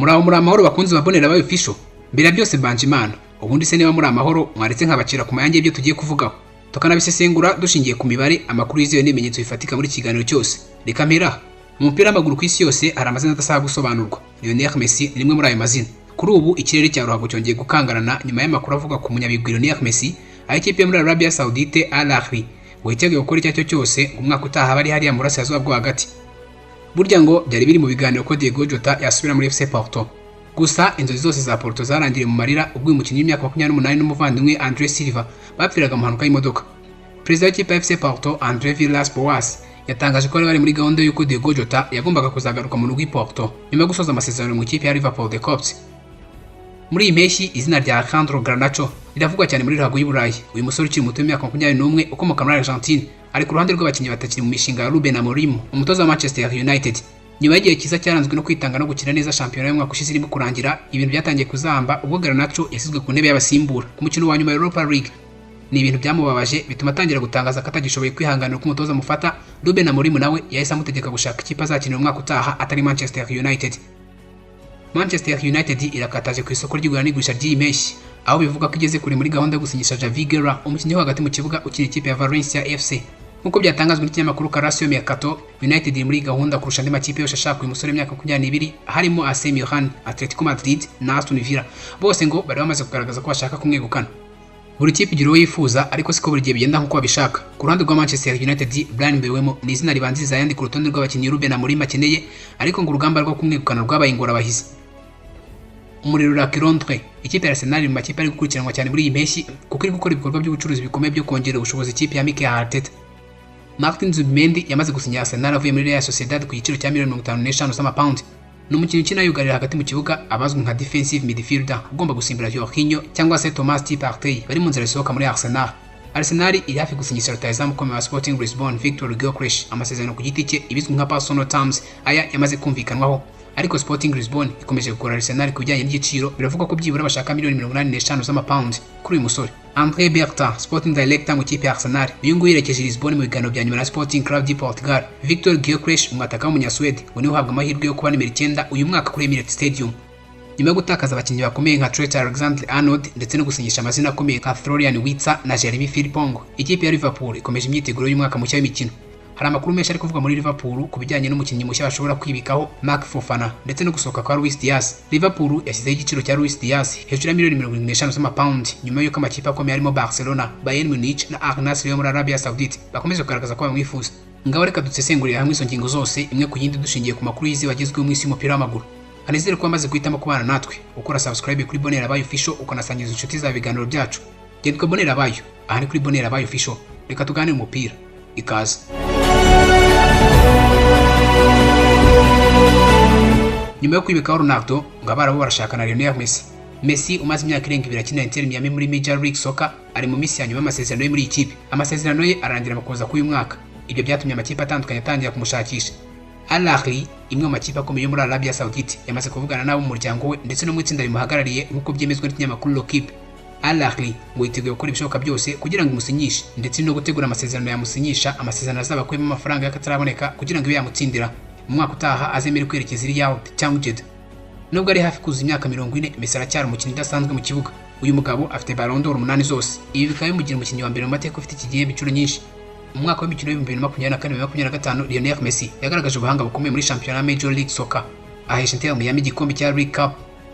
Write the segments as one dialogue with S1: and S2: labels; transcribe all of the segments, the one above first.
S1: muri amahoro bakunze babonera bayo official. Mbere byose mbanje Imana. Ubundi se niba muri amahoro mwaretse nkabacira ku mayange ibyo tugiye kuvugaho. Tukanabisesengura dushingiye ku mibare amakuru yizewe n'ibimenyetso bifatika muri kiganiro cyose. Reka mpera. Mu mupira w'amaguru ku isi yose hari amazina adasaba gusobanurwa. Lionel Messi ni rimwe muri ayo mazina. Kuri ubu ikirere cya ruhago cyongeye gukangarana nyuma y'amakuru avuga ku munyabigwi Lionel Messi aho ikipe yo muri Arabia Saudite Al Ahly ngo yiteguye gukora icyo cyose umwaka utaha bari hariya mu burasirazuba bwo hagati. Burya ngo byari biri mu biganiro ko Diego Jota yasubira muri FC Porto. Gusa inzozi zose za Porto zarangiriye mu marira ubwo uyu mukinnyi w'imyaka 28 n'umuvandimwe Andre Silva bapfiraga mu mpanuka y'imodoka. Perezida w'ikipe ya FC Porto Andre Villas-Boas yatangaje ko bari muri gahunda y'uko Diego Jota yagombaga kuzagaruka mu rugo i Porto nyuma yo gusoza amasezerano mu ikipe ya Liverpool de Cops. Muri iyi mpeshyi izina rya Alejandro Garnacho riravugwa cyane muri ruhago y'Uburayi. Uyu musore ukiri muto w'imyaka 21 ukomoka muri Argentine ari ku ruhande rw'abakinnyi batakiri mu mishinga ya Ruben Amorim umutoza wa Manchester United. Nyuma y'igihe cyiza cyaranzwe no kwitanga no gukina neza shampiyona y'umwaka ushize irimo kurangira, ibintu byatangiye kuzamba ubwo Garnacho yasizwe ku ntebe y'abasimbura ku mukino wa nyuma ya Europa League. Ni ibintu byamubabaje bituma atangira gutangaza ko atagishoboye kwihanganira ko umutoza mufata. Ruben Amorim nawe yahise amutegeka gushaka ikipe azakinira umwaka utaha atari Manchester United. Manchester United irakataje ku isoko ry'igura n'igurisha ry'iyi mpeshyi, aho bivuga ko igeze kure muri gahunda yo gusinyisha Javi Guerra umukinnyi wo hagati mu kibuga ukina ikipe ya Valencia FC. Nk'uko byatangazwe n'ikinyamakuru Calcio Mercato, United iri muri gahunda kurusha andi makipe yose ashaka uyu musore w'imyaka 22 harimo AC Milan, Atletico Madrid na Aston Villa. Bose ngo bari bamaze kugaragaza ko bashaka kumwegukana. Buri kipe igira uwo yifuza ariko siko buri gihe bigenda nk'uko babishaka. Ku ruhande rwa Manchester United, Bryan Mbeumo ni izina ribanziriza ayandi ku rutonde rw'abakinnyi Ruben Amorim akeneye, ariko ngo urugamba rwo kumwegukana rwabaye ingorabahizi. Umuriro wa Londres, ikipe ya Arsenal mu makipe ari gukurikiranwa cyane muri iyi mpeshyi kuko iri gukora ibikorwa by'ubucuruzi bikomeye byo kongera ubushobozi ikipe ya Mikel Arteta. Martin Zubimendi yamaze gusinya Arsenal avuye muri Real Sociedad ku giciro cya £55 z'amapaundi. Ni umukinnyi ukina yugarira hagati mu kibuga abazwi nka defensive midfielder ugomba gusimbura Jorginho cyangwa se Thomas Partey bari mu nzira zisohoka muri Arsenal. Arsenal iri hafi gusinyisha rutahizamu ukomeye wa Sporting Lisbon Victor Gyökeres amasezerano ku giti cye ibizwi nka personal terms aya yamaze kumvikanwaho. Ariko Sporting Lisbon ikomeje gukora Arsenal ku bijyanye n'igiciro, biravuga ko byibura bashaka £85 z'amapaundi kuri uyu musore. André Berta, Sporting Director mu kipe ya Arsenal, uyu nguyu yerekeje Lisbon mu biganiro bya nyuma na Sporting Club de Portugal. Victor Gyökeres umwataka w'umunyaswede ngo niwe uhabwa amahirwe yo kuba nimero 9 uyu mwaka kuri Emirates Stadium. Nyuma yo gutakaza abakinnyi bakomeye nka Trent Alexander-Arnold ndetse no gusinyisha amazina akomeye nka Florian Wirtz na Jeremy Frimpong, ikipe ya Liverpool ikomeje imyiteguro y'umwaka mushya w'imikino. Hari amakuru menshi ari kuvuga muri Liverpool ku bijyanye n'umukinnyi mushya bashobora kwibikaho Mark Fofana ndetse no gusohoka kwa Luis Diaz. Liverpool yashyizeho igiciro cya Luis Diaz hejuru ya £75 z'amapaundi nyuma y'uko amakipe akomeye arimo Barcelona, Bayern Munich na Al Nassr yo muri Arabia Saudite bakomeje kugaragaza ko bamwifuza. Ngaho reka dusesengurire hamwe izo ngingo zose imwe ku yindi dushingiye ku makuru yizewe agezweho mu isi y'umupira w'amaguru. Anizere ko bamaze guhitamo kubana natwe ukora subscribe kuri Bonera Bayo Official ukanasangiza inshuti za biganiro byacu. Gendwa Bonera Bayo, aha ni kuri Bonera Bayo Official. Reka tuganire umupira. Ikaze. Nyuma yo kwibikaho Ronaldo ngo abarabo barashaka na Lionel Messi. Messi umaze imyaka irenga 2 akina Inter Miami muri Major League Soccer ari mu minsi ya nyuma amasezerano ye muri ikipe. Amasezerano ye arangira makoza k'uyu mwaka. Ibyo byatumye amakipe atandukanye atangira kumushakisha. Al Ahly imwe mu makipe akomeye muri Arabia Saudite yamaze kuvugana nabo mu muryango we ndetse no mu itsinda rimuhagarariye nk'uko byemezwa n'ikinyamakuru L'Equipe. Al Ahly ngo yiteguye gukora ibishoboka byose kugira ngo imusinyishe ndetse no gutegura amasezerano yamusinyisha, amasezerano azaba akuyemo amafaranga y'akataraboneka kugira ngo ibe yamutsindira mu mwaka utaha azemere kwerekeza Riyadh cyangwa Jeddah. Nubwo ari hafi kuzuza imyaka 40, Messi aracyari umukinnyi udasanzwe mu kibuga. Uyu mugabo afite Ballon d'Or 8 zose. Ibi bikaba bimugira umukinnyi wa mbere mu mateka ufite iki gihembo inshuro nyinshi. Mu mwaka w'imikino w'2024-2025 Lionel Messi yagaragaje ubuhanga bukomeye muri shampiyona ya Major League Soccer, ahesha Inter Miami igikombe cya League Cup.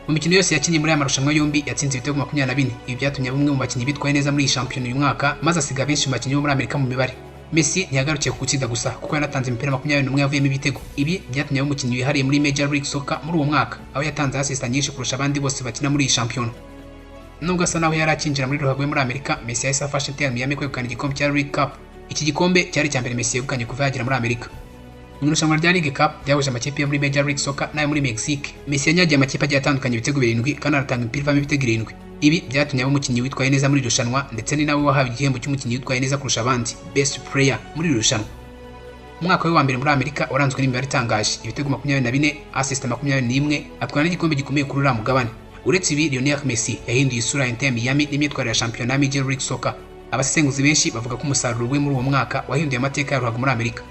S1: Mu mikino yose yakinnye muri aya marushanwa yombi yatsinze ibitego 24. Ibi byatumye bumwe mu bakinnyi bitwaye neza muri iyi shampiyona uyu mwaka maze asiga benshi mu bakinnyi bo muri Amerika mu mibare. Messi ntiyagarukiye ku gutsinda gusa kuko yanatanze imipira 21 yavuyemo ibitego. Ibi byatumye umukinnyi wihariye muri Major League Soccer muri uwo mwaka, aho yatanze assist nyinshi kurusha abandi bose bakina muri iyi shampiyona. Nubwo asa naho yari akinjira muri ruhago muri Amerika, Messi yahise afasha Inter Miami kwegukana igikombe cya League Cup. Iki gikombe cyari cya mbere Messi yegukanye kuva yagera muri Amerika. Mu irushanwa rya League Cup ryahuje amakipe yo muri Major League Soccer n'ayo muri Mexique. Messi yanyagiye amakipe agiye atandukanye ibitego 7 kandi aratanga imipira ivamo ibitego 7. Ibi byatumye aba umukinnyi witwaye neza muri irushanwa ndetse ni nawe wahawe igihembo cy'umukinnyi witwaye neza kurusha abandi, Best Player muri irushanwa. Mu mwaka wa mbere muri Amerika waranzwe n'imibare itangaje, ibitego 24, assist 21, atwara n'igikombe gikomeye kuri uriya mugabane. Uretse ibi, Lionel Messi yahinduye isura ya Inter Miami n'imyitwarire ya shampiyona ya Major League Soccer. Abasesenguzi benshi bavuga ko umusaruro we muri uwo mwaka wahinduye amateka ya ruhago muri Amerika.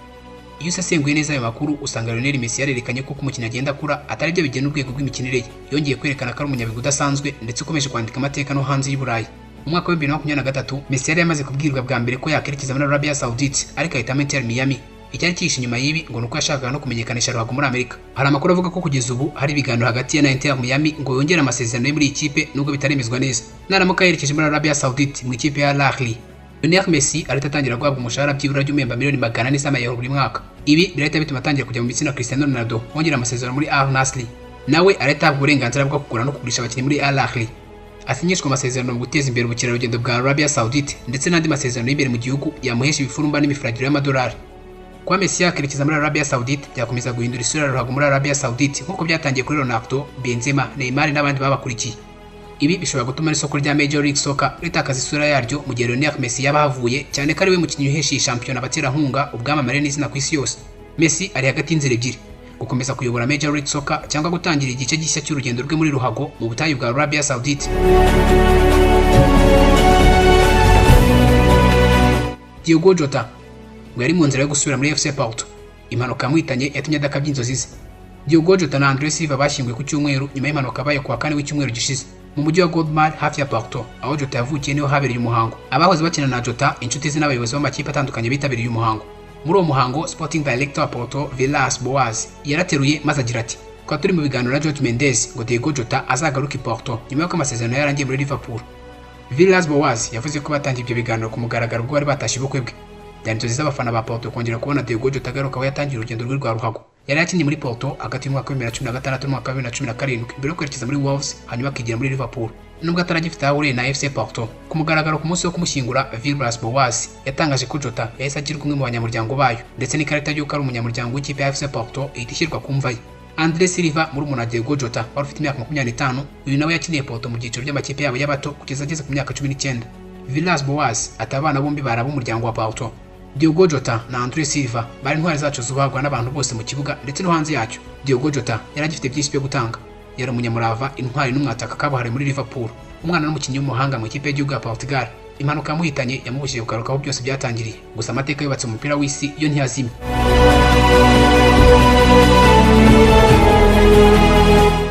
S1: Iyo usesenguye neza ayo makuru usanga Lionel Messi yarerekanye ko umukinnyi agenda akura atari byo bigena urwego rw'imikinire ye. Yongeye kwerekana ko ari umunyabigwi udasanzwe ndetse ukomeje kwandika amateka no hanze y'u Burayi. Mu mwaka wa 2023 Messi yari yamaze kubwirwa bwa mbere ko yakerekeza muri Arabia Saudite ariko ahitamo Inter Miami. Icyari cyihishe inyuma y'ibi ngo nuko yashakaga no kumenyekanisha ruhago muri Amerika. Hari amakuru avuga ko kugeza ubu hari ibiganiro hagati ya na Inter Miami ngo yongere amasezerano yo muri ikipe nubwo bitaremezwa neza. Naramuka yerekeje muri Arabia Saudite mu ikipe ya Al Ahly, Lionel Messi arita atangira guhabwa umushahara byibura by'umemba miliyoni 400 z'amayero buri mwaka. Ibi birahita bituma atangira kujya mu mitsina Cristiano Ronaldo wongera amasezerano muri Al Nassr. Nawe arita ahabwa uburenganzira bwo kugura no kugurisha abakinnyi muri Al Ahly. Asinyishwa amasezerano mu guteza imbere ubukerarugendo bwa Arabia Saudite ndetse n'andi masezerano y'imbere mu gihugu yamuhesha ibifurumba n'imifuragiro y'amadolari. Kwa Messi yakerekeza muri Arabia Saudite byakomeza guhindura isura y'uruhago muri Arabia Saudite nk'uko byatangiye kuri Ronaldo, Benzema, Neymar n'abandi babakurikiye. Ibi bishobora gutuma n'isoko rya Major League Soccer ritakaza isura yaryo mu gihe Lionel Messi yaba havuye, cyane ko ari we mukinnyi uhesha shampiyona abaterankunga ubwamamare n'izina ku isi yose. Messi ari hagati y'inzira ebyiri: gukomeza kuyobora Major League Soccer cyangwa gutangira igice gishya cy'urugendo rwe muri ruhago mu butayu bwa Arabia Saudite. Diogo Jota ngo yari mu nzira yo gusubira muri FC Porto. Impanuka yamuhitanye yatumye adakabya inzozi ze. Diogo Jota na André Silva bashyinguwe ku cyumweru nyuma y'impanuka yabaye ku wa kane w'icyumweru gishize mu mujyi wa Godmar hafi ya Porto, aho Jota yavukiye niho habereye umuhango. Abahoze bakina na Jota, inshuti ze n'abayobozi b'amakipe atandukanye bitabiriye umuhango. Muri uwo muhango, Sporting Director wa Porto Villas Boas yarateruye maze agira ati: "Kwa turi mu biganiro na Jorge Mendes ngo Diogo Jota azagaruka i Porto nyuma y'uko amasezerano yarangiye muri Liverpool." Villas Boas yavuze ko batangiye ibyo biganiro ku mugaragaro ubwo bari batashye ubukwe bwe. Byari inzozi z'abafana ba Porto kongera kubona Diogo Jota agaruka aho yatangiye urugendo rwe rwa ruhago. Yari yakinnye muri Porto hagati y'umwaka wa 2016 n'umwaka wa 2017 mbere yo kwerekeza muri Wolves hanyuma akigira muri Liverpool. Nubwo ataragifite aho ahuriye na FC Porto, ku mugaragaro ku munsi wo kumushyingura, Villas Boas yatangaje ko Jota yahise agirwa umwe mu banyamuryango bayo ndetse n'ikarita y'uko ari umunyamuryango w'ikipe ya FC Porto ihita ishyirwa ku mva ye. André Silva muri umuna Diogo Jota wari ufite imyaka 25, uyu nawe yakiniye Porto mu byiciro by'amakipe yabo y'abato kugeza ageze ku myaka 19. Villas Boas ati abana bombi baraba umuryango wa Porto. Diogo Jota na André Silva bari intwari zacu zubahwa n'abantu bose mu kibuga ndetse no hanze yacyo. Diogo Jota yari agifite byinshi byo gutanga. Yari umunyamurava, intwari n'umwataka kabuhariwe muri Liverpool, umwana n'umukinnyi w'umuhanga mu ikipe y'igihugu ya Portugal. Impanuka yamuhitanye yamubujije kugaruka aho byose byatangiriye, gusa amateka yubatse umupira w'isi yo ntiyazimye.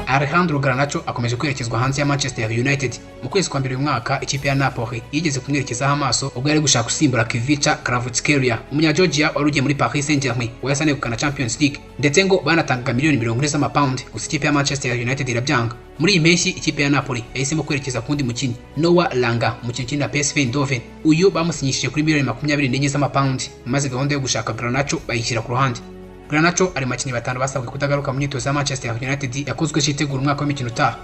S1: Alejandro Garnacho akomeje kwerekezwa hanze ya Manchester United. Mu kwezi kwa mbere uyu mwaka, ikipe ya Napoli yigeze kumwerekezaho amaso ubwo yari gushaka gusimbura Kvicha Kvaratskhelia, umunya-Georgia wari ugiye muri Paris Saint-Germain wayasane gukana Champions League, ndetse ngo banatangaga miliyoni 40 z'amapaundi, gusa ikipe ya Manchester United irabyanga. Muri iyi mpeshyi, ikipe ya Napoli yahisemo kwerekeza ku wundi mukinnyi, Noah Langa, umukinnyi ukina PSV Eindhoven. Uyu bamusinyishije kuri miliyoni 24 z'amapaundi, maze gahunda yo gushaka Garnacho bayishyira ku ruhande. Garnacho ari makinnyi batanu basabwe kutagaruka mu myitozo ya Manchester United yakozwe citegura umwaka w'imikino utaha.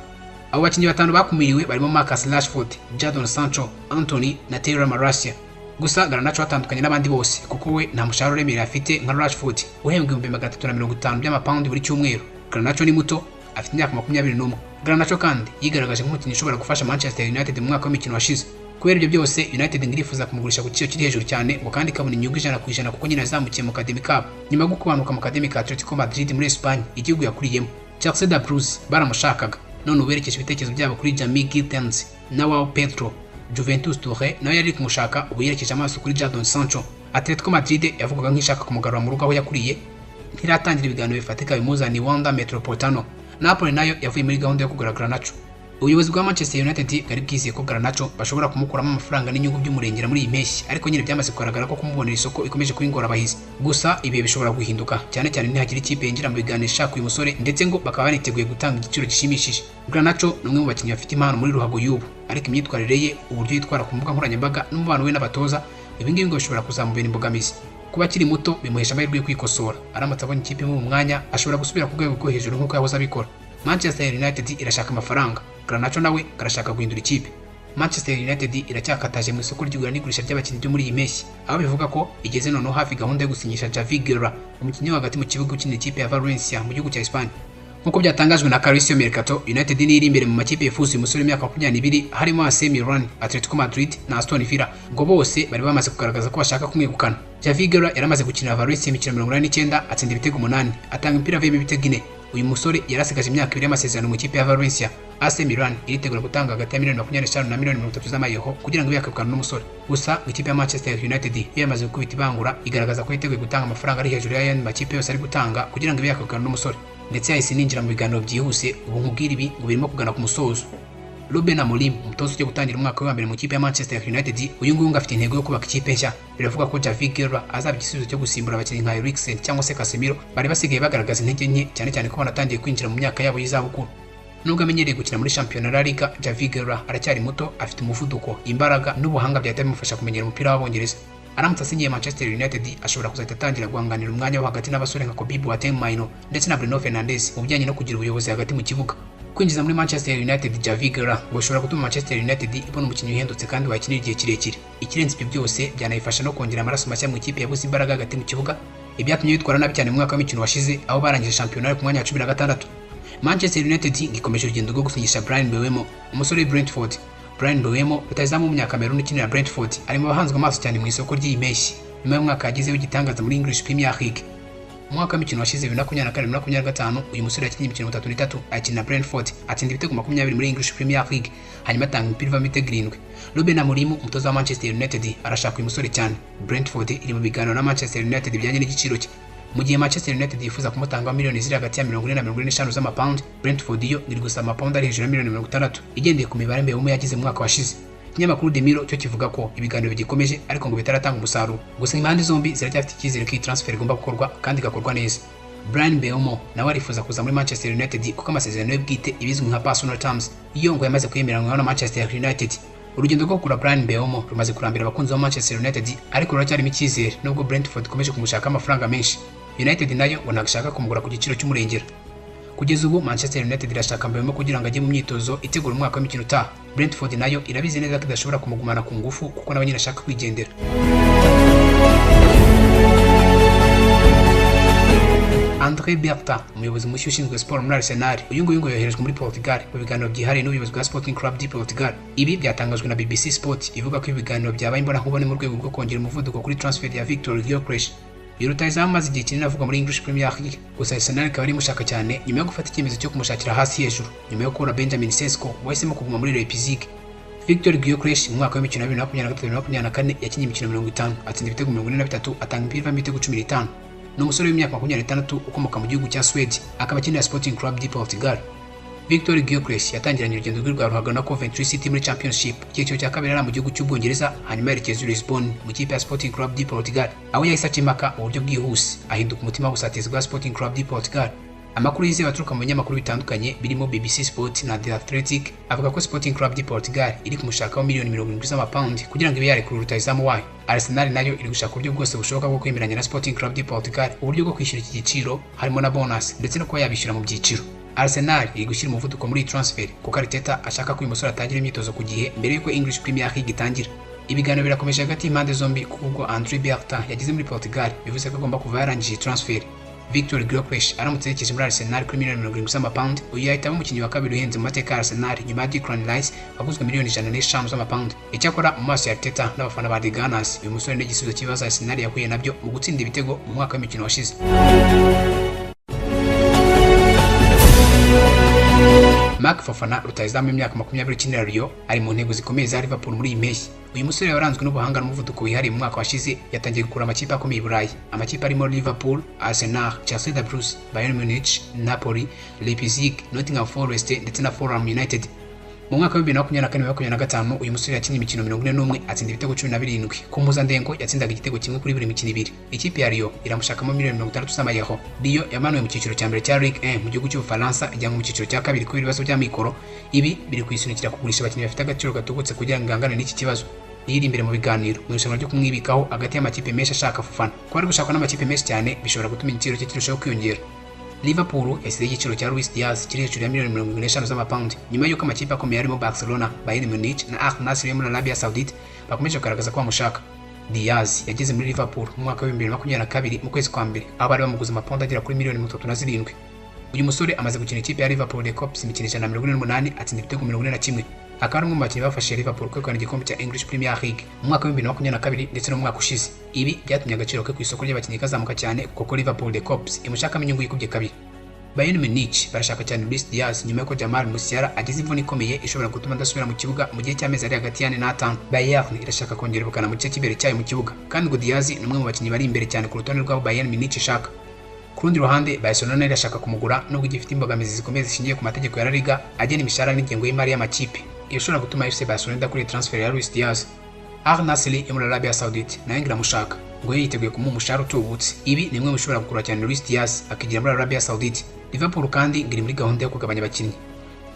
S1: Abo bakinnyi batanu bakumiriwe barimo Marcus Rashford, Jadon Sancho, Anthony na Taylor Malacia. Gusa Garnacho atandukanye n'abandi bose kuko we nta mushahara uremereye afite nka Rashford uhembwa 350 by'amapaundi buri cyumweru. Garnacho ni muto, afite imyaka 21. Garnacho kandi yigaragaje nk'umukinnyi ushobora gufasha Manchester United mu mwaka w'imikino washize. Kubera ibyo byose, United ngirifuza kumugurisha ku giciro kiri hejuru cyane ngo kandi kabona inyungu 100% kuko nyine azamukiye mu academy kabo nyuma yo kubanuka mu academy ka Atletico Madrid muri Espagne, igihugu yakuriyemo. Chelsea da Bruce baramushakaga, none uberekeje ibitekerezo byabo kuri Jamie Gittens na Joao Pedro. Juventus Touré nawe yari kumushaka, ubu yerekeje amaso kuri Jadon Sancho. Atletico Madrid yavugaga nk'ishaka kumugarura mu rugo aho yakuriye, ntiratangira ibiganiro bifatika bimuzani Wanda Metropolitano. Napoli nayo yavuye muri gahunda yo kugura Garnacho. Ubuyobozi bwa Manchester United bwari bwizeye ko Garnacho bashobora kumukuramo amafaranga n'inyungu by'umurengera muri iyi mpeshyi, ariko nyine byamaze kugaragara ko kumubonera isoko ikomeje kwingora abahizi. Gusa ibihe bishobora guhinduka, cyane cyane nihagira ikipe yinjira mu biganiro ishaka uyu musore, ndetse ngo bakaba baniteguye gutanga igiciro gishimishije. Garnacho ni umwe mu bakinnyi bafite impano muri ruhago y'ubu, ariko imyitwarire ye, uburyo yitwara ku mbuga nkoranyambaga n'umubano we n'abatoza, ibi ngibi ngo bishobora kuzamubera imbogamizi. Kuba akiri muto bimuhesha amahirwe yo kwikosora, aramutse abonye ikipe mu mwanya ashobora gusubira ku rwego rwo hejuru nk'uko yahoze abikora. Manchester United irashaka amafaranga, Garnacho nawe karashaka guhindura ikipe. Manchester United iracyakataje mu isoko ry'igura n'igurisha ry'abakinnyi byo muri iyi mpeshyi, aho bivuga ko igeze noneho hafi gahunda yo gusinyisha Javi Guerra, umukinnyi wo hagati mu kibuga ukinira ikipe ya Valencia mu gihugu cya Espagne. Nk'uko byatangajwe na Calcio Mercato, United ni iri imbere mu makipe yifuza uyu musore w'imyaka 22 harimo AC Milan, Atletico Madrid na Aston Villa, ngo bose bari bamaze kugaragaza ko bashaka kumwegukana. Javi Guerra yaramaze gukinira Valencia imikino 89, atsinda ibitego 8, atanga imipira avuyemo ibitego 4. Uyu musore yarasigaje imyaka 2 y'amasezerano mu ikipe ya Valencia. AC Milan iritegura gutanga hagati ya miliyoni 25 na miliyoni 30 z'amayero kugira ngo yakabukane n'umusore. Gusa ikipe ya Manchester United yo yamaze gukubita ibangura igaragaza ko yiteguye gutanga amafaranga ari hejuru y'ayandi makipe yose ari gutanga kugira ngo yakabukane n'umusore. Ndetse yahise ninjira mu biganiro byihuse ubu nkubwira ibi ngo birimo kugana ku musozo. Ruben Amorim, umutoza ujya gutangira umwaka wa mbere mu ikipe ya Manchester United, uyu nguyu afite intego yo kubaka ikipe nshya. Biravuga ko Javi Guerra azaba igisubizo cyo gusimbura abakinnyi nka Eriksen cyangwa se Casemiro bari basigaye bagaragaza intege nke cyane ko banatangiye kwinjira mu myaka yabo y'izabukuru. Nubwo amenyereye gukina muri Champions La Liga, Javi Guerra aracyari muto, afite umuvuduko, imbaraga n'ubuhanga byahita bimufasha kumenyera umupira w'Abongereza. Aramutse asinyiye Manchester United ashobora kuzahita atangira guhanganira umwanya wo hagati n'abasore nka Kobe Boateng Maino ndetse na Bruno Fernandes mu bijyanye no kugira ubuyobozi hagati mu kibuga. Kwinjiza muri Manchester United Javi Guerra ngo bishobora gutuma Manchester United ibona umukinnyi uhendutse kandi wakinira igihe kirekire. Ikirenze ibyo byose byanayifasha no kongera amaraso mashya mu ikipe yabuze imbaraga hagati mu kibuga, ibyatumye bitwara nabi cyane mu mwaka w'imikino washize aho barangije shampiyona ku mwanya wa 16. Manchester United ikomeje urugendo rwo gusinyisha Bryan Mbeumo, umusore wa Brentford. Bryan Mbeumo rutazamu w'umunyakameruni ukinira Brentford ari mu bahanzwe amaso cyane mu isoko ry'impeshyi nyuma y'umwaka yagizeho igitangaza muri English Premier League. Mu mwaka w'imikino washize 2024-2025 uyu musore yakinnye imikino 33 akina Brentford atsinda ibitego 20 muri English Premier League hanyuma atanga imipira iva mitego 7. Ruben Amorim, umutoza wa Manchester United, arashaka uyu musore cyane. Brentford iri mu biganiro na Manchester United bijyanye n'igiciro cye. Mu gihe Manchester United yifuza kumutanga miliyoni ziri hagati ya 40 na 45 z'amapaundi, Brentford yo iri gusaba amapaundi ari hejuru ya miliyoni 60 igendeye ku mibare Mbeumo yagize mu mwaka washize. Ikinyamakuru The Mirror cyo kivuga ko ibiganiro bigikomeje ariko ngo bitaratanga umusaruro. Gusa impande zombi ziracyafite icyizere ko iyi transfer igomba gukorwa kandi igakorwa neza. Bryan Mbeumo nawe arifuza kuza muri Manchester United kuko amasezerano ye bwite ibizwi nka personal terms iyo ngo yamaze kwemeranywa na Manchester United. Urugendo rwo kugura Bryan Mbeumo rumaze kurambira abakunzi ba Manchester United ariko ruracyarimo icyizere nubwo Brentford ikomeje kumushaka amafaranga menshi. United nayo ngo ntagashaka kumugura ku giciro cy'umurengera. Kugeza ubu Manchester United irashaka Mbeumo kugira ngo ajye mu myitozo itegura umwaka w'imikino utaha. Brentford nayo irabizi neza ko idashobora kumugumana ku ngufu kuko nawe nyine ashaka kwigendera. André Berta, umuyobozi mushya ushinzwe siporo muri Arsenal, uyu nguyu yoherejwe muri Portugal mu biganiro byihariye n'ubuyobozi bwa Sporting Club de Portugal. Ibi byatangajwe na BBC Sport ivuga ko ibiganiro byabaye imbonankubone mu rwego rwo kongera umuvuduko kuri transfer ya Victor Gyökeres. Rutahizamu amaze igihe kinini avuga muri English Premier League, gusa Arsenal ikaba ari mushaka cyane nyuma yo gufata icyemezo cyo kumushakira hasi hejuru nyuma yo kubura Benjamin Sesko wahisemo kuguma muri Leipzig. Victor Gyökeres mu mwaka w'imikino 2023-2024 yakinnye imikino 50 atsinda ibitego 43 atanga imipira iva mitego 15. Ni umusore w'imyaka 26 ukomoka mu gihugu cya Sweden akaba akinira Sporting Club de Portugal. Victor Gyökeres yatangiranye urugendo rwe rwa ruhago na Coventry City muri Championship icyiciro cya kabiri ari mu gihugu cy'Ubwongereza hanyuma yerekeza Lisbon mu kipe ya Sporting Club de Portugal aho yahise acimaka uburyo bwihuse ahinduka umutima w'ubusatirizi bwa Sporting Club de Portugal. Amakuru yizewe aturuka mu binyamakuru bitandukanye birimo BBC Sport na The Athletic avuga ko Sporting Club de Portugal iri kumushakaho miliyoni 70 z'amapaundi kugira ngo ibe yarekura rutahizamu wayo. Arsenal nayo iri gushaka uburyo bwose bushoboka bwo kwemeranya na Sporting Club de Portugal uburyo bwo kwishyura iki giciro harimo na bonus ndetse no kuba yabishyura mu byiciro. Arsenal iri gushyira umuvuduko muri transfer kuko Arteta ashaka ko uyu musore atangira imyitozo ku gihe mbere y'uko English Premier League itangira. Ibiganiro birakomeje hagati y'impande zombi kuko ubwo André Berta yageze muri Portugal bivuze ko agomba kuva yarangije transfer. Victor Gyökeres aramutse yerekeje muri Arsenal kuri miliyoni 70 z'amapaundi uyu yahita aba umukinnyi wa kabiri uhenze mu mateka ya Arsenal nyuma ya Declan Rice waguzwe miliyoni 105 z'amapaundi. Icyakora mu maso ya Arteta n'abafana ba The Gunners uyu musore ni igisubizo cy'ibibazo Arsenal yahuye nabyo mu gutsinda ibitego mu mwaka w'imikino washize. Mark Fofana rutahizamu imyaka 20 ukinira Rio ari mu ntego zikomeye za Liverpool muri iyi mpeshyi. Uyu musore yaranzwe n'ubuhanga n'umuvuduko wihariye mu mwaka washize yatangiye gukura amakipe akomeye i Burayi. Amakipe arimo Liverpool, Arsenal, Chelsea de Bruce, Bayern Munich, Napoli, Leipzig, Nottingham Forest ndetse na Fulham United. Mu mwaka wa 2024-2025 uyu musore yakinnye imikino 41 atsinda ibitego 17. Ku mpuzandengo yatsindaga igitego kimwe kuri buri mikino ibiri. Ikipe ya Rio iramushakamo miliyoni 60 z'amayero. Rio yamanuwe mu cyiciro cya mbere cya Ligue 1 mu gihugu cy'Ubufaransa ijyanwa mu cyiciro cya kabiri kubera ibibazo by'amikoro. Ibi biri kwisunikira kugurisha abakinnyi bafite agaciro gatugutse kugira ngo angane n'iki kibazo. Iri imbere mu biganiro mu irushanwa ryo kumwibikaho hagati y'amakipe menshi ashaka Fofana. Kuba ari gushakwa n'amakipe menshi cyane bishobora gutuma igiciro cye kirushaho kwiyongera. Liverpool yasize igiciro cya Luis Diaz kiri hejuru ya miliyoni 45 z'amapaundi nyuma y'uko amakipe akomeye arimo Barcelona, Bayern Munich na Al Nassr yo muri Arabia Saudite bakomeje kugaragaza ko bamushaka. Diaz yageze muri Liverpool mu mwaka wa 2022 mu kwezi kwa mbere aho bari bamuguze amapaundi agera kuri miliyoni 37. Uyu musore amaze gukina ikipe ya Liverpool de Cops imikino 148 atsinda ibitego 41. Akaba ari umwe mu bakinnyi bafashe Liverpool kwegukana igikombe cya English Premier League mu mwaka wa 2022 ndetse no mu mwaka ushize. Ibi byatumye agaciro ke ku isoko ry'abakinnyi kazamuka cyane kuko Liverpool de Cops imushakamo inyungu yikubye kabiri. Bayern Munich barashaka cyane Luis Diaz nyuma y'uko Jamal Musiala agize imvune ikomeye ishobora gutuma adasubira mu kibuga mu gihe cy'amezi ari hagati y'ane n'atanu. Bayern irashaka kongera ubukana mu gice cy'imbere cyayo mu kibuga, kandi ngo Diaz ni umwe mu bakinnyi bari imbere cyane ku rutonde rw'abo Bayern Munich ishaka. Ku rundi ruhande Barcelona irashaka kumugura nubwo igifite imbogamizi zikomeye zishingiye ku mategeko ya La Liga agena imishahara n'ingengo y'imari y'amakipe. Iyo ishobora gutuma FC Barcelona idakora transfer ya Luis Diaz. Al Nassr yo muri Arabia Saudite nayo ngira mushaka ngo yiteguye kumuha umushahara utubutse. Ibi ni imwe mu bishobora gukurura cyane Luis Diaz akigira muri Arabia Saudite. Liverpool kandi ngiri muri gahunda yo kugabanya abakinnyi.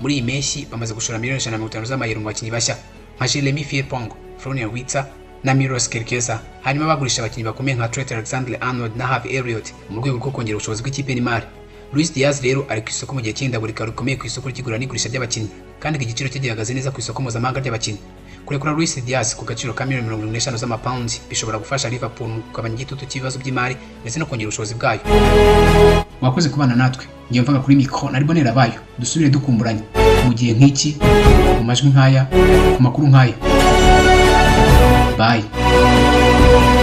S1: Muri iyi mpeshyi bamaze gushora miliyoni 150 z'amayero mu bakinnyi bashya nka Jeremy Frimpong, Florian Wirtz na Milos Kerkeza. Hanyuma bagurisha abakinnyi bakomeye nka Trent Alexander-Arnold na Harvey Elliott mu rwego rwo kongera ubushobozi bw'ikipe n'imari. Luis Diaz rero ari ku isoko mu gihe cy'indagurika rikomeye ku isoko ry'igura n'igurisha ry'abakinnyi, kandi igiciro cye gihagaze neza ku isoko mpuzamahanga ry'abakinnyi. Kurekura Luis Diaz ku gaciro ka miliyoni 50 z'amapawundi bishobora gufasha Liverpool mu kugabanya igitutu cy'ibibazo by'imari ndetse no kongera ubushobozi bwayo. Wakoze kubana natwe, ngiye mvaga kuri mikro nari bonera bayo, dusubire dukumburanye mu gihe nk'iki, mu majwi nk'aya, ku makuru nk'aya. Bye.